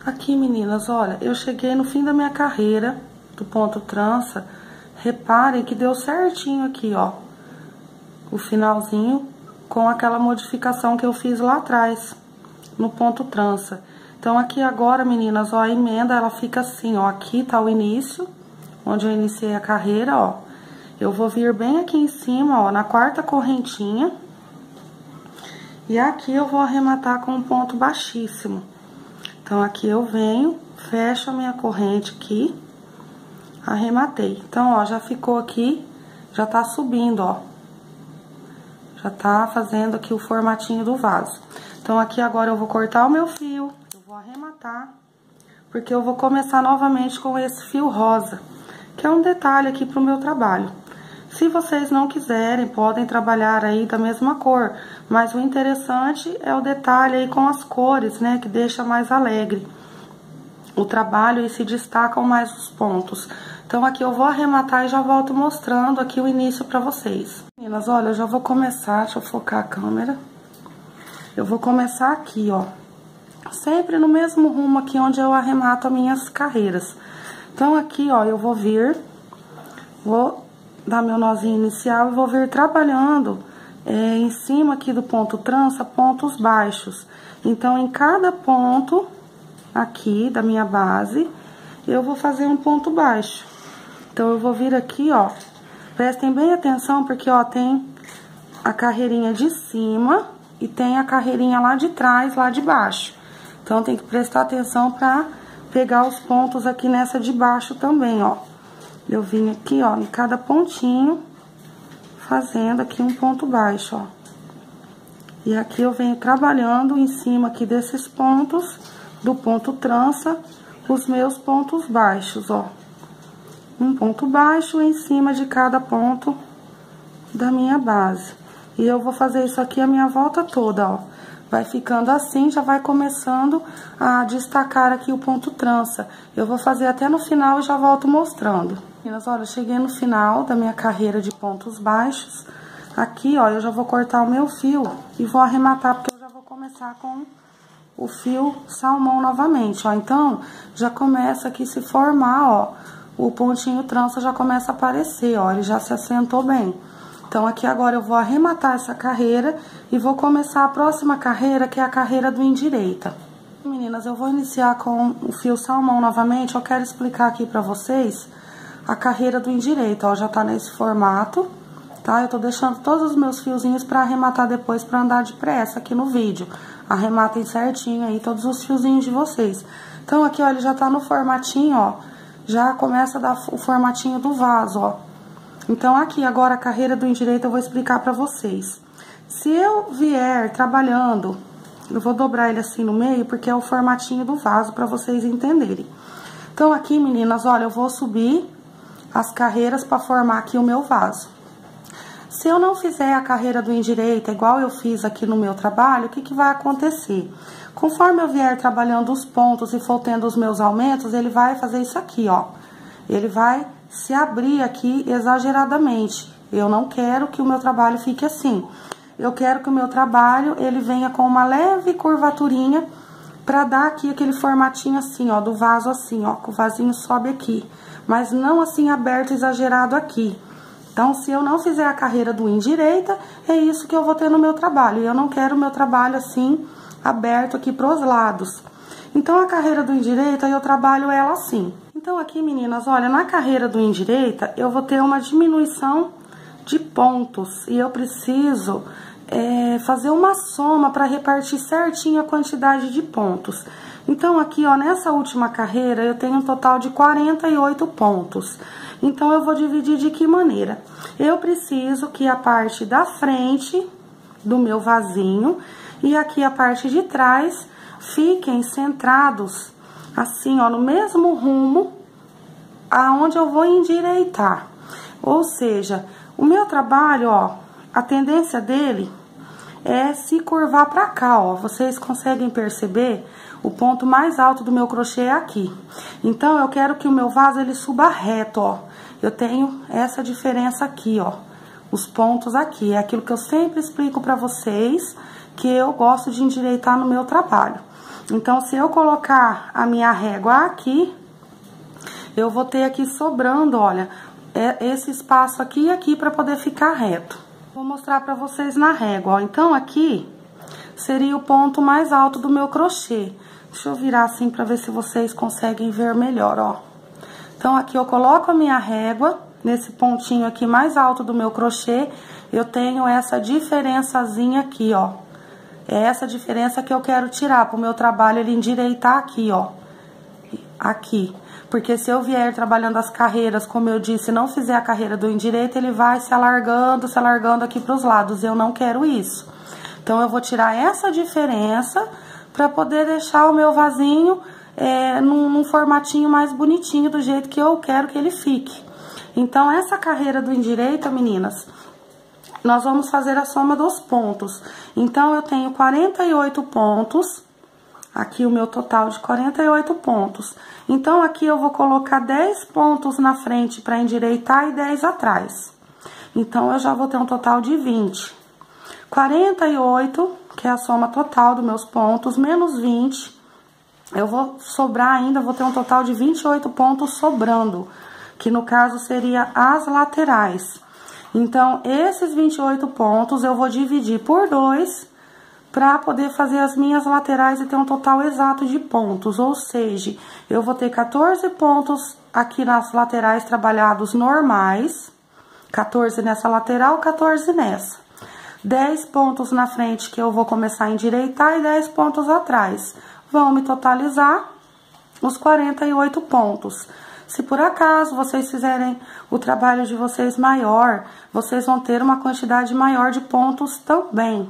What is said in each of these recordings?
Aqui, meninas, olha, eu cheguei no fim da minha carreira do ponto trança. Reparem que deu certinho aqui, ó, o finalzinho com aquela modificação que eu fiz lá atrás, no ponto trança. Então, aqui agora, meninas, ó, a emenda, ela fica assim, ó, aqui tá o início, onde eu iniciei a carreira, ó. Eu vou vir bem aqui em cima, ó, na quarta correntinha. E aqui eu vou arrematar com um ponto baixíssimo. Então, aqui eu venho, fecho a minha corrente aqui, arrematei. Então, ó, já ficou aqui, já tá subindo, ó. Já tá fazendo aqui o formatinho do vaso. Então, aqui agora eu vou cortar o meu fio, eu vou arrematar, porque eu vou começar novamente com esse fio rosa, que é um detalhe aqui pro meu trabalho. Se vocês não quiserem, podem trabalhar aí da mesma cor, mas o interessante é o detalhe aí com as cores, né, que deixa mais alegre o trabalho e se destacam mais os pontos. Então, aqui eu vou arrematar e já volto mostrando aqui o início pra vocês. Meninas, olha, eu já vou começar, deixa eu focar a câmera. Eu vou começar aqui, ó, sempre no mesmo rumo aqui onde eu arremato as minhas carreiras. Então, aqui, ó, eu vou vir, vou dar meu nozinho inicial e vou vir trabalhando em cima aqui do ponto trança, pontos baixos. Então, em cada ponto aqui da minha base, eu vou fazer um ponto baixo. Então, eu vou vir aqui, ó, prestem bem atenção, porque, ó, tem a carreirinha de cima e tem a carreirinha lá de trás, lá de baixo. Então, tem que prestar atenção pra pegar os pontos aqui nessa de baixo também, ó. Eu vim aqui, ó, em cada pontinho, fazendo aqui um ponto baixo, ó. E aqui eu venho trabalhando em cima aqui desses pontos, do ponto trança, os meus pontos baixos, ó. Um ponto baixo em cima de cada ponto da minha base. E eu vou fazer isso aqui a minha volta toda, ó. Vai ficando assim, já vai começando a destacar aqui o ponto trança. Eu vou fazer até no final e já volto mostrando. Meninas, olha, eu cheguei no final da minha carreira de pontos baixos. Aqui, ó, eu já vou cortar o meu fio e vou arrematar, porque eu já vou começar com o fio salmão novamente, ó. Então, já começa aqui a se formar, ó, o pontinho trança já começa a aparecer, ó, ele já se assentou bem. Então, aqui agora eu vou arrematar essa carreira e vou começar a próxima carreira, que é a carreira do endireita. Meninas, eu vou iniciar com o fio salmão novamente. Eu quero explicar aqui pra vocês a carreira do endireita, ó, já tá nesse formato, tá? Eu tô deixando todos os meus fiozinhos pra arrematar depois, pra andar depressa aqui no vídeo. Arrematem certinho aí todos os fiozinhos de vocês. Então, aqui, ó, ele já tá no formatinho, ó, já começa a dar o formatinho do vaso, ó. Então, aqui, agora, a carreira do endireita eu vou explicar pra vocês. Se eu vier trabalhando, eu vou dobrar ele assim no meio, porque é o formatinho do vaso, pra vocês entenderem. Então, aqui, meninas, olha, eu vou subir as carreiras pra formar aqui o meu vaso. Se eu não fizer a carreira do endireita, igual eu fiz aqui no meu trabalho, o que que vai acontecer? Conforme eu vier trabalhando os pontos e for tendo os meus aumentos, ele vai fazer isso aqui, ó. Ele vai se abrir aqui exageradamente. Eu não quero que o meu trabalho fique assim. Eu quero que o meu trabalho, ele venha com uma leve curvaturinha pra dar aqui aquele formatinho assim, ó, do vaso assim, ó, que o vasinho sobe aqui. Mas não assim aberto, exagerado aqui. Então, se eu não fizer a carreira do endireita, é isso que eu vou ter no meu trabalho. E eu não quero o meu trabalho assim, aberto aqui pros lados. Então, a carreira do endireita, eu trabalho ela assim. Então, aqui, meninas, olha, na carreira do endireita, eu vou ter uma diminuição de pontos. E eu preciso fazer uma soma para repartir certinho a quantidade de pontos. Então, aqui, ó, nessa última carreira, eu tenho um total de 48 pontos. Então, eu vou dividir de que maneira? Eu preciso que a parte da frente do meu vasinho e aqui a parte de trás fiquem centrados, assim, ó, no mesmo rumo aonde eu vou endireitar. Ou seja, o meu trabalho, ó, a tendência dele é se curvar pra cá, ó. Vocês conseguem perceber? O ponto mais alto do meu crochê é aqui. Então, eu quero que o meu vaso, ele suba reto, ó. Eu tenho essa diferença aqui, ó. Os pontos aqui. É aquilo que eu sempre explico pra vocês, que eu gosto de endireitar no meu trabalho. Então, se eu colocar a minha régua aqui, eu vou ter aqui sobrando, olha, esse espaço aqui e aqui pra poder ficar reto. Vou mostrar pra vocês na régua, ó. Então, aqui seria o ponto mais alto do meu crochê. Deixa eu virar assim pra ver se vocês conseguem ver melhor, ó. Então, aqui eu coloco a minha régua, nesse pontinho aqui mais alto do meu crochê, eu tenho essa diferençazinha aqui, ó. É essa diferença que eu quero tirar pro meu trabalho, ele endireitar aqui, ó. Aqui. Porque se eu vier trabalhando as carreiras, como eu disse, não fizer a carreira do endireito, ele vai se alargando aqui pros lados. Eu não quero isso. Então, eu vou tirar essa diferença pra poder deixar o meu vasinho num formatinho mais bonitinho, do jeito que eu quero que ele fique. Então, essa carreira do endireito, meninas, nós vamos fazer a soma dos pontos. Então, eu tenho 48 pontos, aqui o meu total de 48 pontos. Então, aqui eu vou colocar 10 pontos na frente pra endireitar e 10 atrás. Então, eu já vou ter um total de 20. 48, que é a soma total dos meus pontos, menos 20, eu vou sobrar ainda, vou ter um total de 28 pontos sobrando, que no caso seria as laterais. Então, esses 28 pontos eu vou dividir por 2 para poder fazer as minhas laterais e ter um total exato de pontos. Ou seja, eu vou ter 14 pontos aqui nas laterais trabalhados normais, 14 nessa lateral, 14 nessa. 10 pontos na frente que eu vou começar a endireitar e 10 pontos atrás. Vão me totalizar os 48 pontos. Se por acaso vocês fizerem o trabalho de vocês maior, vocês vão ter uma quantidade maior de pontos também.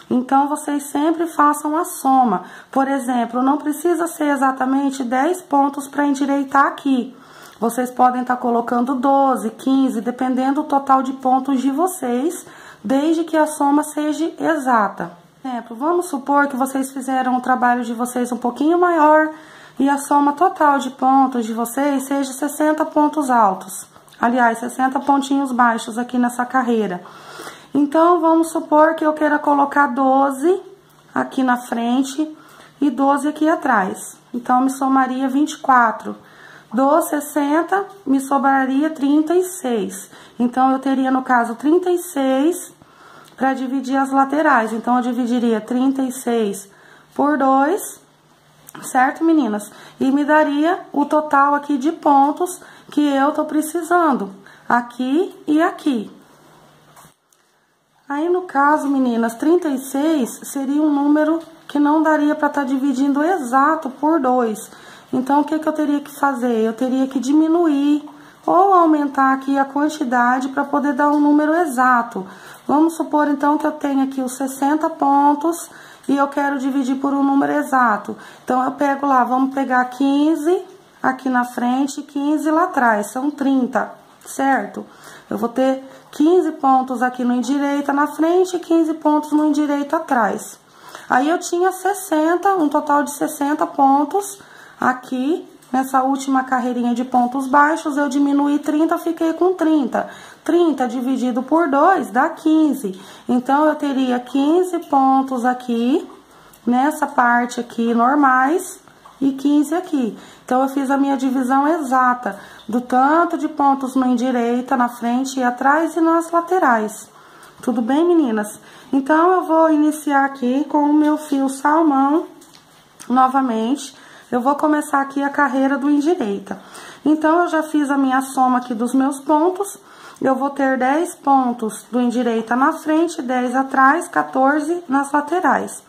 Então, vocês sempre façam a soma. Por exemplo, não precisa ser exatamente 10 pontos para endireitar aqui. Vocês podem estar colocando 12, 15, dependendo do total de pontos de vocês, desde que a soma seja exata. Por exemplo, vamos supor que vocês fizeram o trabalho de vocês um pouquinho maior e a soma total de pontos de vocês seja 60 pontos altos. Aliás, 60 pontinhos baixos aqui nessa carreira. Então, vamos supor que eu queira colocar 12 aqui na frente e 12 aqui atrás. Então, me somaria 24. Dos 60, me sobraria 36. Então, eu teria, no caso, 36 para dividir as laterais. Então, eu dividiria 36 por 2, certo, meninas? E me daria o total aqui de pontos que eu tô precisando, aqui e aqui. Aí, no caso, meninas, 36 seria um número que não daria para estar dividindo exato por 2. Então, o que eu teria que fazer? Eu teria que diminuir ou aumentar aqui a quantidade para poder dar um número exato. Vamos supor, então, que eu tenho aqui os 60 pontos e eu quero dividir por um número exato. Então, eu pego lá, vamos pegar 15 aqui na frente e 15 lá atrás, são 30, certo? Eu vou ter 15 pontos aqui no endireita na frente e 15 pontos no endireita atrás. Aí, eu tinha 60, um total de 60 pontos aqui. Nessa última carreirinha de pontos baixos, eu diminuí 30, fiquei com 30. 30 dividido por 2 dá 15. Então, eu teria 15 pontos aqui, nessa parte aqui, normais, e 15 aqui. Então, eu fiz a minha divisão exata do tanto de pontos no endireita, na frente e atrás e nas laterais. Tudo bem, meninas? Então, eu vou iniciar aqui com o meu fio salmão, novamente. Eu vou começar aqui a carreira do endireita. Então, eu já fiz a minha soma aqui dos meus pontos. Eu vou ter 10 pontos do endireita na frente, 10 atrás, 14 nas laterais.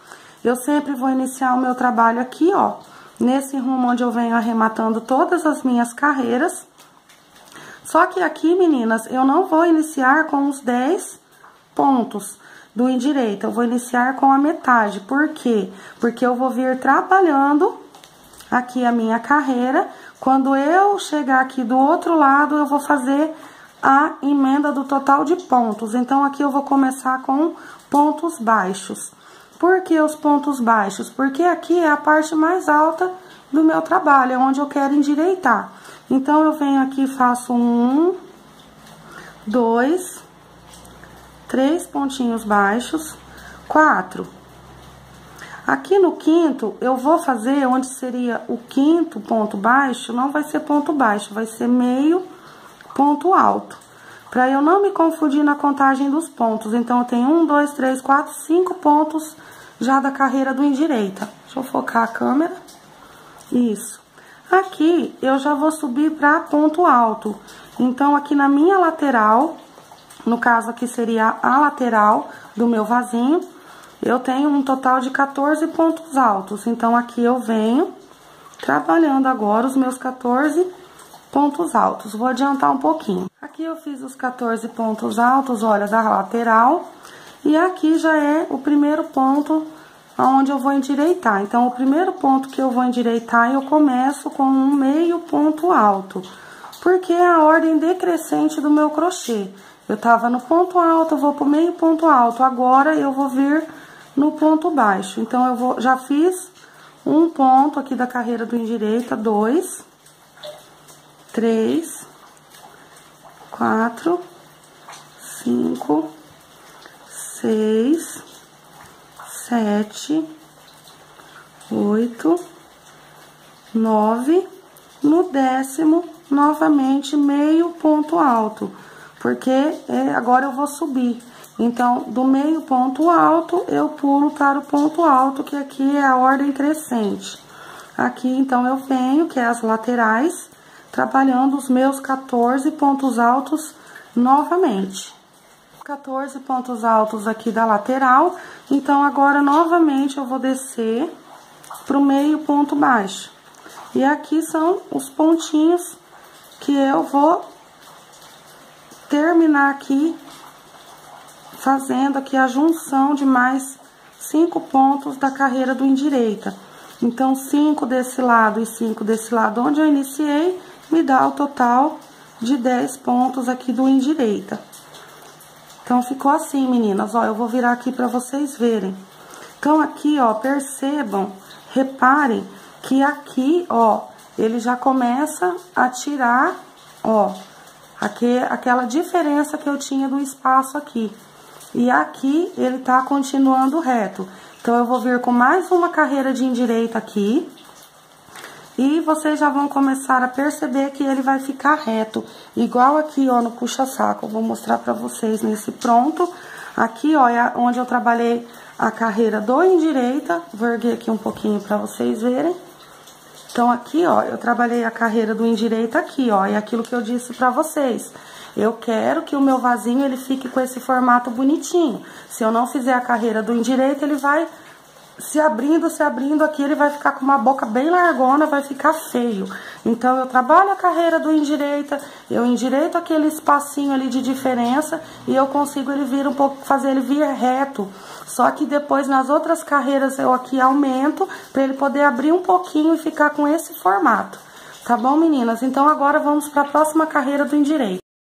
Eu sempre vou iniciar o meu trabalho aqui, ó, nesse rumo onde eu venho arrematando todas as minhas carreiras. Só que aqui, meninas, eu não vou iniciar com os 10 pontos do endireita. Eu vou iniciar com a metade. Por quê? Porque eu vou vir trabalhando aqui a minha carreira. Quando eu chegar aqui do outro lado, eu vou fazer a emenda do total de pontos. Então, aqui eu vou começar com pontos baixos. Por que os pontos baixos? Porque aqui é a parte mais alta do meu trabalho, é onde eu quero endireitar. Então, eu venho aqui e faço 1, 2, 3 pontinhos baixos, 4. Aqui no quinto, eu vou fazer onde seria o quinto ponto baixo, não vai ser ponto baixo, vai ser meio ponto alto. Pra eu não me confundir na contagem dos pontos. Então, eu tenho 1, 2, 3, 4, 5 pontos já da carreira do endireita. Deixa eu focar a câmera. Isso. Aqui, eu já vou subir pra ponto alto. Então, aqui na minha lateral, no caso aqui seria a lateral do meu vasinho, eu tenho um total de 14 pontos altos. Então, aqui eu venho trabalhando agora os meus 14 pontos altos. Vou adiantar um pouquinho. Aqui eu fiz os 14 pontos altos, olha, da lateral. E aqui já é o primeiro ponto onde eu vou endireitar. Então, o primeiro ponto que eu vou endireitar, eu começo com um meio ponto alto. Porque é a ordem decrescente do meu crochê. Eu tava no ponto alto, eu vou pro meio ponto alto. Agora, eu vou vir no ponto baixo. Então, eu já fiz um ponto aqui da carreira do endireita, 2, 3, 4, 5, 6, 7, 8, 9, no 10º, novamente, meio ponto alto, porque agora eu vou subir. Então, do meio ponto alto, eu pulo para o ponto alto, que aqui é a ordem crescente. Aqui, então, eu venho, que é as laterais, trabalhando os meus 14 pontos altos novamente. 14 pontos altos aqui da lateral. Então, agora, novamente, eu vou descer pro meio ponto baixo. E aqui são os pontinhos que eu vou terminar aqui, fazendo aqui a junção de mais 5 pontos da carreira do endireita. Então, 5 desse lado e 5 desse lado onde eu iniciei, me dá o total de 10 pontos aqui do endireita. Então, ficou assim, meninas, ó, eu vou virar aqui pra vocês verem. Então, aqui, ó, percebam, reparem que aqui, ó, ele já começa a tirar, ó, aqui, aquela diferença que eu tinha do espaço aqui. E aqui, ele tá continuando reto. Então, eu vou vir com mais uma carreira de endireita aqui. E vocês já vão começar a perceber que ele vai ficar reto. Igual aqui, ó, no puxa-saco. Eu vou mostrar pra vocês nesse pronto. Aqui, ó, é onde eu trabalhei a carreira do endireita. Vou erguer aqui um pouquinho pra vocês verem. Então, aqui, ó, eu trabalhei a carreira do endireita aqui, ó. É aquilo que eu disse pra vocês. Eu quero que o meu vasinho, ele fique com esse formato bonitinho. Se eu não fizer a carreira do endireita, ele vai se abrindo aqui, ele vai ficar com uma boca bem largona, vai ficar feio. Então, eu trabalho a carreira do endireita, eu endireito aquele espacinho ali de diferença e eu consigo ele vir um pouco, fazer ele vir reto. Só que depois, nas outras carreiras, eu aqui aumento para ele poder abrir um pouquinho e ficar com esse formato. Tá bom, meninas? Então, agora vamos para a próxima carreira do endireito.